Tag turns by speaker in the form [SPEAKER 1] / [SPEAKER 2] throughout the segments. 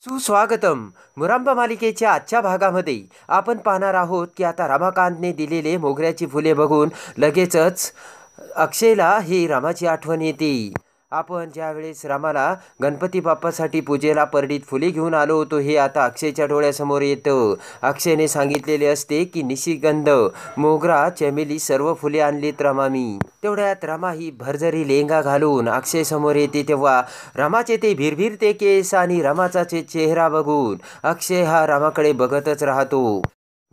[SPEAKER 1] सुस्वागतम. मुरांबा मालिकेच्या आजच्या भागामध्ये आपण पाहणार आहोत की आता रमाकांतने दिलेले मोगऱ्याची फुले बघून लगेचच अक्षयला ही रामाची आठवण येते. आपण ज्यावेळेस रामाला गणपती बाप्पासाठी पूजेला परडीत फुले घेऊन आलो होतो हे आता अक्षयच्या डोळ्यासमोर येतं. अक्षयने सांगितलेले असते की निशिगंध, मोगरा, चमेली सर्व फुले आणलीत रमा मी. तेवढ्यात रमा ही भरजरी लेंगा घालून अक्षय समोर येते. तेव्हा रमाचे ते भिरभिरते केस आणि रमाचा चेहरा बघून अक्षय हा रामाकडे बघतच राहतो.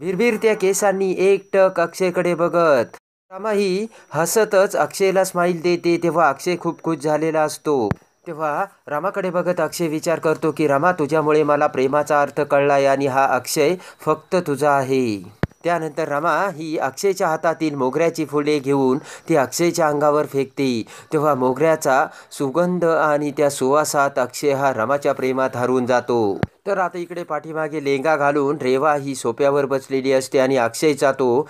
[SPEAKER 1] भिरभिरत्या केसांनी एकटक अक्षयकडे बघत रमा ही हसतच अक्षयला स्माईल देते. तेव्हा अक्षय खूप खुश झालेला असतो. तेव्हा रामाकडे बघत अक्षय विचार करतो की रमा, तुझ्यामुळे मला प्रेमाचा अर्थ कळलाय आणि हा अक्षय फक्त तुझा आहे. त्यानंतर रमा ही अक्षयच्या हातातील मोगऱ्याची फुले घेऊन ती अक्षयच्या अंगावर फेकते. तेव्हा मोगऱ्याचा सुगंध आणि त्या सुवासात अक्षय हा रमाच्या प्रेमात हरवून जातो. तर आता इकडे पाठीमागे लेंगा घालून रेवा ही सोप्यावर बसलेली असते आणि अक्षयचा तो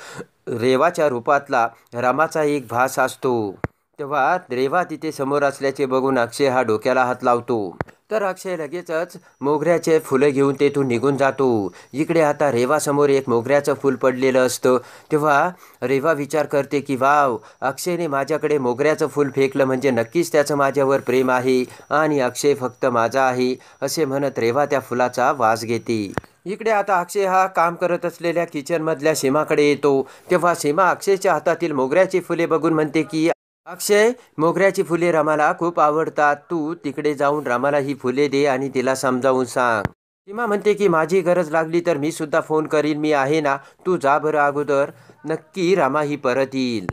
[SPEAKER 1] रेवाच्या रूपातला रमाचा एक भास असतो. तेव्हा रेवा तिथे समोर असल्याचे बघून अक्षय हा डोक्याला हात लावतो. तर अक्षय लगेचच मोगऱ्याचे फुलं घेऊन तेथून निघून जातो. इकडे आता रेवासमोर एक मोगऱ्याचं फूल पडलेलं असतं. तेव्हा रेवा विचार करते की वाव, अक्षयने माझ्याकडे मोगऱ्याचं फूल फेकलं म्हणजे नक्कीच त्याचं माझ्यावर प्रेम आहे आणि अक्षय फक्त माझा आहे असे म्हणत रेवा त्या फुलाचा वास घेते. इकडे आता अक्षय हा काम करत असलेल्या किचनमधल्या सीमाकडे येतो. तेव्हा सीमा अक्षयच्या हातातील मोगऱ्याची फुले बघून म्हणते की अक्षय, मोगऱ्याची फुले रमाला खूप आवडतात. तू तिकडे जाऊन रमाला ही फुले दे आणि तिला समजावून सांग. सीमा म्हणते की माझी गरज लागली तर मी सुद्धा फोन करीन, मी आहे ना, तू जा बरं अगोदर, नक्की रमा ही परत येईल.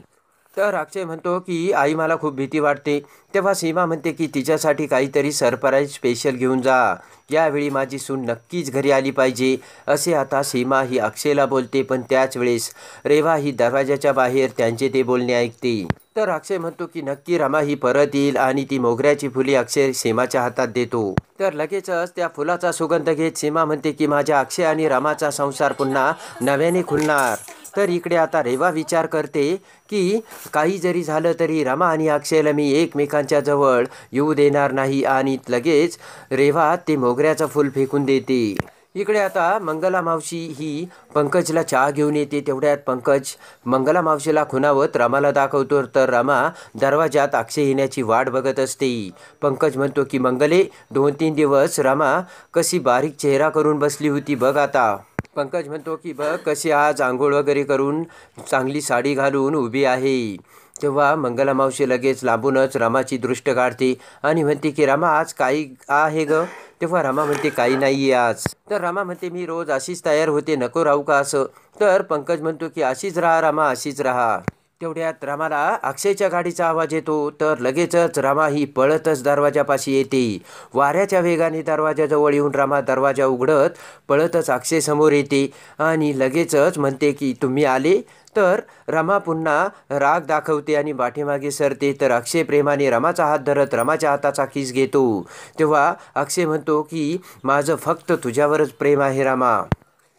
[SPEAKER 1] तर अक्षय म्हणतो की आई मला खूप भीती वाटते. तेव्हा सीमा म्हणते की तिच्यासाठी काहीतरी सरप्राईज स्पेशल घेऊन जा. यावेळी माझी सून नक्कीच घरी आली पाहिजे असे आता सीमा ही अक्षयला बोलते. पण त्याच वेळेस रेवा ही दरवाजाच्या बाहेर त्यांचे ते बोलणे ऐकते. तर अक्षय म्हणतो की नक्की रमा ही परत येईल आणि ती मोगऱ्याची फुले अक्षय सीमाच्या हातात देतो. तर लगेचच त्या फुलाचा सुगंध घेत सीमा म्हणते की माझ्या अक्षय आणि रमाचा संसार पुन्हा नव्याने खुलणार. तर इकडे आता रेवा विचार करते की काही जरी झालं तरी रमा आणि अक्षयला मी एकमेकांच्या जवळ येऊ देणार नाही आणि लगेच रेवा ते मोगऱ्याचं फूल फेकून देते. इकडे आता मंगला मावशी ही पंकजला चहा घेऊन येते. तेवढ्यात पंकज मंगला मावशीला खुणावत रमाला दाखवतो. तर रमा दरवाजात अक्षय येण्याची वाट बघत असते. पंकज म्हणतो की मंगले, 2-3 दिवस रमा कशी बारीक चेहरा करून बसली होती बघ आता. पंकज म्हणतो की बघ कशी आज आंघोळ वगैरे करून चांगली साडी घालून उभी आहे. तेव्हा मंगला मावशी लगेच लांबूनच रमाची दृष्ट काढते आणि म्हणते की रमा आज काही आहे ग. तेव्हा रमा म्हणते काही नाही आहे आज. तर रमा म्हणते मी रोज अशीच तयार होते, नको राहू का असं. तर पंकज म्हणतो की अशीच राहा रमा, अशीच राहा. तेवढ्यात रमाला अक्षयच्या गाडीचा आवाज येतो. तर लगेचच रमा ही पळतच दरवाजापाशी येते. वाऱ्याच्या वेगाने दरवाजाजवळ येऊन रमा दरवाजा उघडत पळतच अक्षय समोर येते आणि लगेचच म्हणते की तुम्ही आले. तर रमा पुन्हा राग दाखवते आणि पाठीमागे सरते. तर अक्षय प्रेमाने रमाचा हात धरत रमाच्या हाताचा किस घेतो. तेव्हा अक्षय म्हणतो की माझं फक्त तुझ्यावरच प्रेम आहे रमा.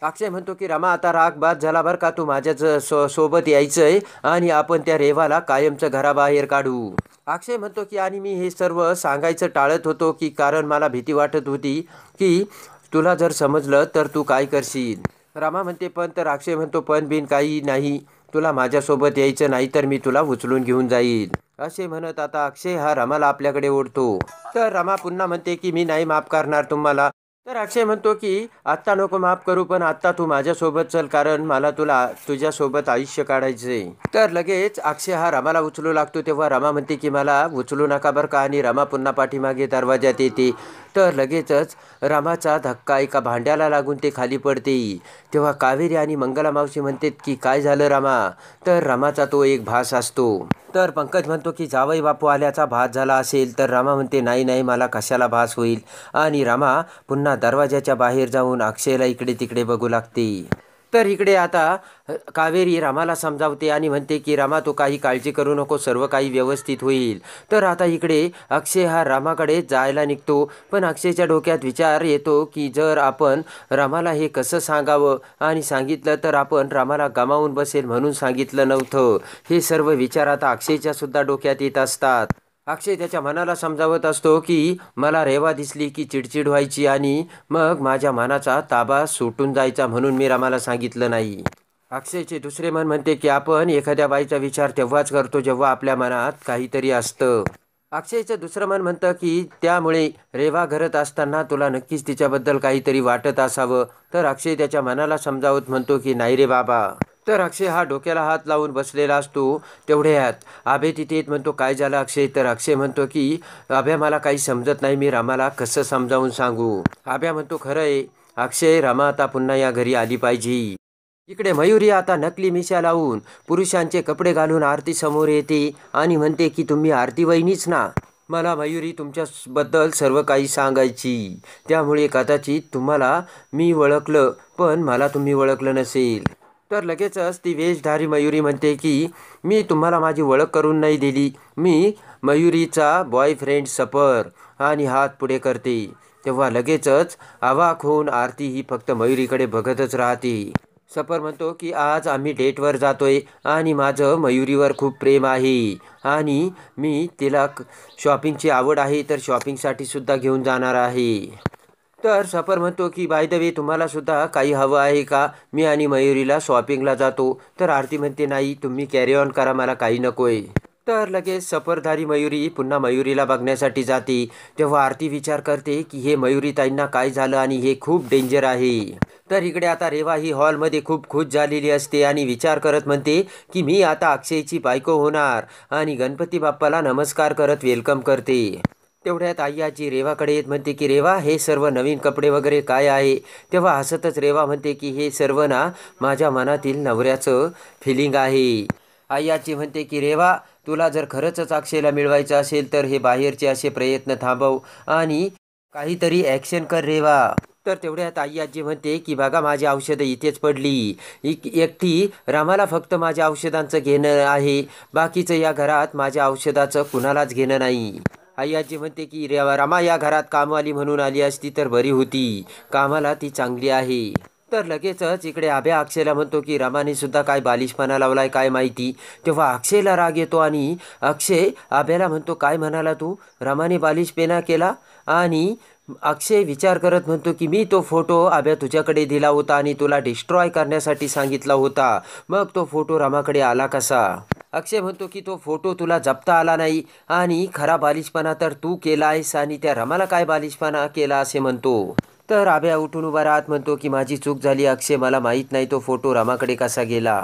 [SPEAKER 1] अक्षय म्हणतो की रमा आता राग बाद झाला बरं का, तू माझ्याच सोबत यायचंय आणि आपण त्या रेवाला कायमचं घराबाहेर काढू. अक्षय म्हणतो की आणि मी हे सर्व सांगायचं टाळत होतो की कारण मला भीती वाटत होती की तुला जर समजलं तर तू काय करशील. रमा म्हणते पण. तर अक्षय म्हणतो पण बिन काही नाही, तुला माझ्यासोबत यायचं नाही तर मी तुला उचलून घेऊन जाईल असे म्हणत आता अक्षय हा रमाला आपल्याकडे ओढतो. तर रमा पुन्हा म्हणते की मी नाही माफ करणार तुम्हाला. तर अक्षय म्हणतो की आत्ता नको माफ करू, पण आत्ता तू माझ्यासोबत चल कारण मला तुझ्यासोबत आयुष्य काढायचंय. तर लगेच अक्षय हा रमाला उचलू लागतो. तेव्हा रमा म्हणते की मला उचलू नका बरं का आणि रमा पुन्हा पाठीमागे दरवाजात येते. तर लगेचच रमाचा धक्का एका भांड्याला लागून ते खाली पडते. तेव्हा कावेरी आणि मंगला मावशी म्हणते की काय झालं रमा. तर रमाचा तो एक भास असतो. तर पंकज म्हणतो की जावई बापू आल्याचा भास झाला असेल. तर रमा म्हणते नाही नाही, मला कशाला भास होईल आणि रमा पुन्हा दरवाजाच्या बाहेर जाऊन अक्षयला इकडे तिकडे बघू लागते. तर इकडे आता कावेरी रमाला समजावते आणि म्हणते की रमा तू काही काळजी करू नको, सर्व काही व्यवस्थित होईल. तर आता इकडे अक्षय हा रमाकडे जायला निघतो. पण अक्षयच्या डोक्यात विचार येतो की जर आपण रमाला हे कसं सांगावं आणि सांगितलं तर आपण रमाला गमावून बसेल म्हणून सांगितलं नव्हतं. हे सर्व विचार आता अक्षयच्या सुद्धा डोक्यात येत असतात. अक्षय त्याच्या मनाला समजावत असतो की मला रेवा दिसली की चिडचिड व्हायची आणि मग माझ्या मनाचा ताबा सुटून जायचा, म्हणून मी रामाला सांगितलं नाही. अक्षयचे दुसरे मन म्हणते की आपण एखाद्या बाईचा विचार तेव्हाच करतो जेव्हा आपल्या मनात काहीतरी असतं. अक्षयचं दुसरं मन म्हणतं की त्यामुळे रेवा घरात असताना तुला नक्कीच तिच्याबद्दल काहीतरी वाटत असावं. तर अक्षय त्याच्या मनाला समजावत म्हणतो की नाही रे बाबा. तर अक्षय हा डोक्याला हात लावून बसलेला असतो. तेवढ्यात आभे तिथे येत म्हणतो काय झालं अक्षय. तर अक्षय म्हणतो की आभ्या मला काही समजत नाही, मी रामाला कसं समजावून सांगू. आभ्या म्हणतो खरं आहे अक्षय, रामा आता पुन्हा या घरी आली पाहिजे. इकडे मयुरी आता नकली मिशा लावून पुरुषांचे कपडे घालून आरती समोर येते आणि म्हणते की तुम्ही आरती वहिनीच ना. मला मयुरी तुमच्याबद्दल सर्व काही सांगायची, त्यामुळे कदाचित तुम्हाला मी ओळखलं पण मला तुम्ही ओळखलं नसेल. तर लगेचच ती वेशधारी मयुरी म्हणते की मी तुम्हाला माझी ओळख करून नाही दिली, मी मयुरीचा बॉयफ्रेंड सफर, आणि हात पुढे करते. तेव्हा लगेचच अवाक होऊन आरती ही फक्त मयुरीकडे बघतच राहते. सफर म्हणतो की आज आम्ही डेटवर जातोय आणि माझं मयुरीवर खूप प्रेम आहे आणि मी तिला शॉपिंगची आवड आहे, तर शॉपिंगसाठी सुद्धा घेऊन जाणार आहे. तर सफर म्हणतो की बाय द वे तुम्हाला सुद्धा काही हवं आहे का, मी आणि मयुरीला शॉपिंगला जातो. तर आरती म्हणते नाही तुम्ही कॅरी ऑन करा, मला काही नकोय. तर लगेच सफरधारी मयुरी पुन्हा मयुरीला बघण्यासाठी जाते. तेव्हा आरती विचार करते की हे मयुरीताईंना काय झालं आणि हे खूप डेंजर आहे. तर इकडे आता रेवा ही हॉलमध्ये खूप खुश झालेली असते आणि विचार करत म्हणते की मी आता अक्षयची बायको होणार, आणि गणपती बाप्पाला नमस्कार करत वेलकम करते. तेवढ्यात आई आजी रेवाकडे येत म्हणते की रेवा हे सर्व नवीन कपडे वगैरे काय आहे. तेव्हा हसतच रेवा म्हणते की हे सर्व ना माझ्या मनातील नवऱ्याचं फिलिंग आहे. आई आजी म्हणते की रेवा तुला जर खरंच अक्षयला मिळवायचं असेल तर हे बाहेरचे असे प्रयत्न थांबव आणि काहीतरी ॲक्शन कर रेवा. तर तेवढ्यात आई आजी म्हणते की बघा माझी औषधं इथेच पडली, एकटी रामाला फक्त माझ्या औषधांचं घेणं आहे, बाकीचं या घरात माझ्या औषधाचं कुणालाच घेणं नाही. आई आजी म्हणते की रामा या घरात कामवाली म्हणून आली असती तर बरी होती, कामाला ती चांगली आहे. तर लगेचच इकडे आभ्या अक्षयला म्हणतो की रामाने सुद्धा काय बालिशपणा लावलाय काय माहिती. तेव्हा अक्षयला राग येतो आणि अक्षय आभ्याला म्हणतो काय म्हणाला तू, रामाने बालिशपणा केला. आणि अक्षय विचार करत म्हणतो की मी तो फोटो आभ्या तुझ्याकडे दिला होता आणि तुला डिस्ट्रॉय करण्यासाठी सांगितला होता, मग तो फोटो रामाकडे आला कसा. अक्षय म्हणतो की तो फोटो तुला जपता आला नाही आणि खरा बालिशपणा तर तू केला आहेस आणि त्या रामाला काय बालिशपणा केला असे म्हणतो. तर आभ्या उठून उभा राहत म्हणतो की माझी चूक झाली अक्षय, मला माहीत नाही तो फोटो रामाकडे कसा गेला.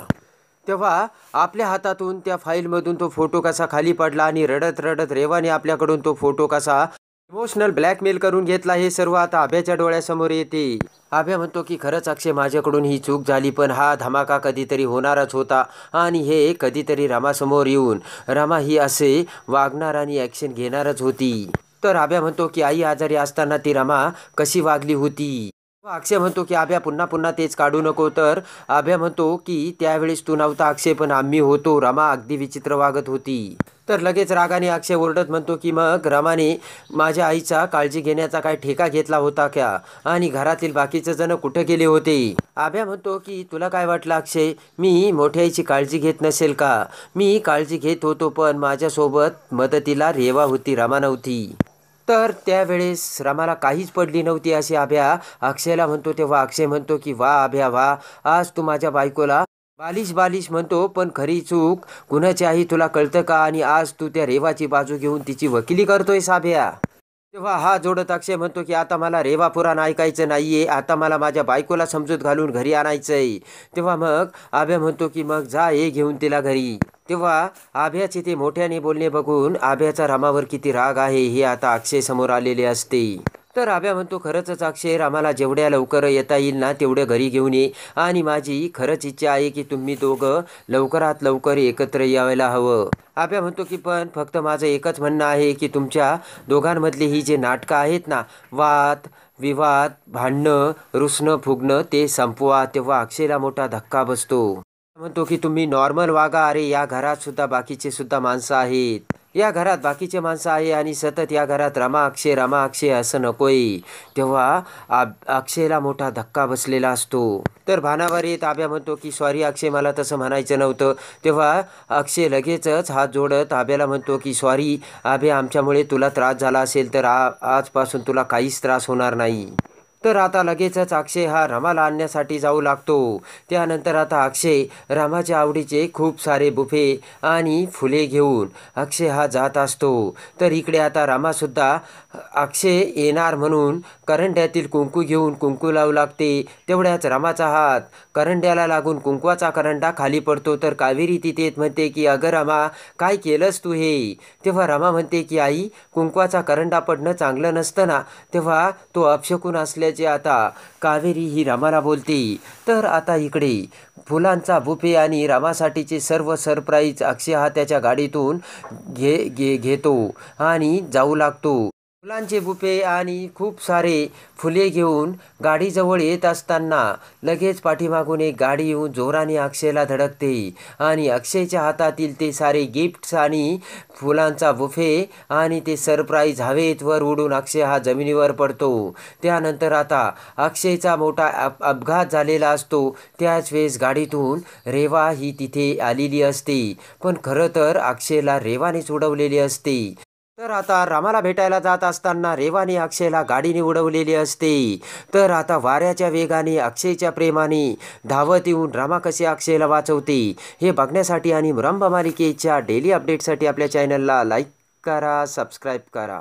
[SPEAKER 1] तेव्हा आपल्या हातातून त्या फाईलमधून तो फोटो कसा खाली पडला आणि रडत रडत रेवाने आपल्याकडून तो फोटो कसा इमोशनल ब्लॅकमेल करून घेतला, हे सर्व आता आभ्याच्या डोळ्यासमोर येते. आभ्या म्हणतो की खरंच अक्षय माझ्याकडून ही चूक झाली, पण हा धमाका कधीतरी होणारच होता आणि हे कधीतरी रामासमोर येऊन रामा ही असे वागणार आणि ॲक्शन घेणारच होती. तर आभ्या म्हणतो की आई आजारी असताना ती रामा कशी वागली होती. अक्षय म्हणतो की आभ्या पुन्हा पुन्हा तेच काढू नको. तर आभ्या म्हणतो की त्यावेळेस तू नव्हता अक्षय, पण आम्ही होतो, रामा अगदी विचित्र वागत होती. तर लगेच रागाने अक्षय ओरडत म्हणतो की मग रामाने माझ्या आईचा काळजी घेण्याचा काय ठेका घेतला होता का, आणि घरातील बाकीचे जण कुठे गेले होते. आभ्या म्हणतो की तुला काय वाटलं अक्षय, मी मोठ्या आईची काळजी घेत नसेल का, मी काळजी घेत होतो, पण माझ्यासोबत मदतीला रेवा होती, रामा नव्हती. तर त्यावेळेस रामाला काहीच पडली नव्हती असे आभ्या अक्षयला म्हणतो. तेव्हा अक्षय म्हणतो की वा आभ्या वा, आज तू माझ्या बायकोला बालिश बालिश म्हणतो, पण खरी चूक कुणाची आहे तुला कळतं का, आणि आज तू त्या रेवाची बाजू घेऊन तिची वकिली करतोयस आभ्या. तेव्हा हा जोडत अक्षय म्हणतो की आता मला रेवा पुराण ऐकायचं नाहीये, आता मला माझ्या बायकोला समजूत घालून घरी आणायचंय. तेव्हा मग आभ्या म्हणतो की मग जा हे घेऊन तिला घरी. तेव्हा आभ्याचे ते मोठ्याने बोलणे बघून आभ्याचा रामावर किती राग आहे हे आता अक्षय समोर आलेले असते. तर आभ्या म्हणतो खरंच अक्षय, रामाला जेवढ्या लवकर येता येईल ना तेवढं घरी घेऊन ये, आणि माझी खरंच इच्छा आहे की तुम्ही दोघं लवकरात लवकर एकत्र यायला हवं. आभ्या म्हणतो की पण फक्त माझं एकच म्हणणं आहे की तुमच्या दोघांमधली ही जे नाटकं आहेत ना, वाद विवाद भांडणं रुसणं फुगणं, ते संपवा. तेव्हा अक्षयला मोठा धक्का बसतो. म्हणतो की तुम्ही नॉर्मल वागा, अरे या घरात सुद्धा बाकीचे सुद्धा माणसं आहेत, या घरात बाकीचे माणसं आहे आणि सतत या घरात रमा अक्षय असं नकोय. तेव्हा अक्षयला मोठा धक्का बसलेला असतो. तर भानावर येत आभ्या म्हणतो की सॉरी अक्षय, मला तसं म्हणायचं नव्हतं. तेव्हा अक्षय लगेचच हात जोडत आभ्याला म्हणतो की सॉरी आभ्या, आमच्यामुळे तुला त्रास झाला असेल तर आजपासून तुला काहीच त्रास होणार नाही. तर आता लगेचच अक्षय हा रमाला आणण्यासाठी जाऊ लागतो. त्यानंतर आता अक्षय रमाच्या आवडीचे खूप सारे बुफे आणि फुले घेऊन अक्षय हा जात असतो. तर इकडे आता रमासुद्धा अक्षय येणार म्हणून करंड्यातील कुंकू घेऊन कुंकू लावू लागते. तेवढ्याच रमाचा हात करंड्याला लागून कुंकवाचा करंडा खाली पडतो. तर कावेरी तिथे म्हणते की अगं रमा, काय केलंस तू हे? तेव्हा रमा म्हणते की आई, कुंकवाचा करंडा पडणं चांगलं नसतं ना. तेव्हा तो अपशकुन असल्याचे आता कावेरी ही रमाला बोलते. तर आता इकडे फुलांचा बुफे आणि रमासाठीचे सर्व सरप्राईज अक्षय हा त्याच्या गाडीतून घेतो आणि जाऊ लागतो. फुलांचे बुफे आणि खूप सारे फुले घेऊन गाडीजवळ येत असताना लगेच पाठीमागून एक गाडी येऊन जोराने अक्षयला धडकते आणि अक्षयच्या हातातील ते सारे गिफ्ट्स आणि फुलांचा बुफे आणि ते सरप्राईज हवेत वर उडून अक्षय हा जमिनीवर पडतो. त्यानंतर आता अक्षयचा मोठा अपघात झालेला असतो. त्याच वेळेस गाडीतून रेवा ही तिथे आलेली असते, पण खरं तर अक्षयला रेवानेच उडवलेली असते. तर आता रमाला भेटायला जात असताना रेवाने अक्षयला गाडीने उडवलेली असते. तर आता वाऱ्याच्या वेगाने अक्षयच्या प्रेमाने धावत येऊन रमा कसे अक्षयला वाचवते हे बघण्यासाठी आणि रंभ मालिकेच्या डेली अपडेटसाठी आपल्या चॅनलला लाईक करा, सबस्क्राईब करा.